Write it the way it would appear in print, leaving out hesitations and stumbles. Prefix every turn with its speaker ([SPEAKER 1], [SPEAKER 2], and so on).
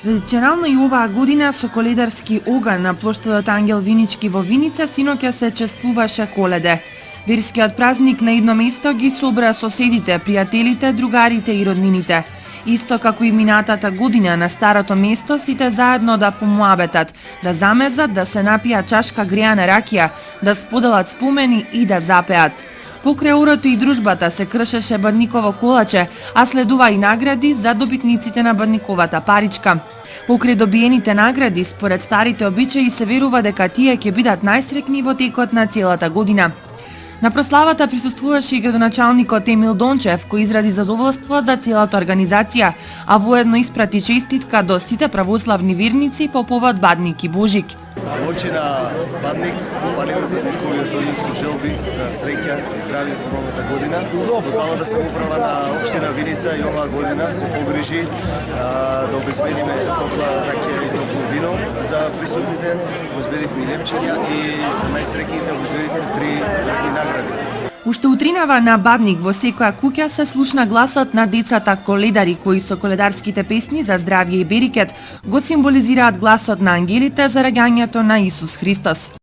[SPEAKER 1] Традиционално и оваа година со коледарски оган на плоштадот Ангел Винички во Виница синоќа се чествуваше Коледе. Верскиот празник на едно место ги собра соседите, пријателите, другарите и роднините. Исто како и минатата година на старото место, сите заедно да помуабетат, да замезат, да се напијат чашка греана ракија, да споделат спомени и да запеат. Покрај урото и дружбата се кршеше Бадниково колаче, а следува и награди за добитниците на Бадниковата паричка. Покрај добиените награди, според старите обичаи се верува дека тие ќе бидат најсрекни во текот на целата година. На прославата присуствуваше и градоначалникот Емил Дончев, кој изрази задоволство за целата организација, а воедно испрати честитка до сите православни верници по повод Бадник и Божик.
[SPEAKER 2] Општина Бадник, кој донесу желби за среќа и здравје во новата година. Локалната самоуправа на општина Виница и оваа година се погрижи да обезбедиме топла ракија и топло вино за присутните, обезбедивме лепчења и за најсреќните обезбедивме 3 вредни награди.
[SPEAKER 1] Уште утринава на Бадник во секоја куќа се слушна гласот на децата коледари кои со коледарските песни за здравје и берикет го символизираат гласот на ангелите за раѓањето на Исус Христос.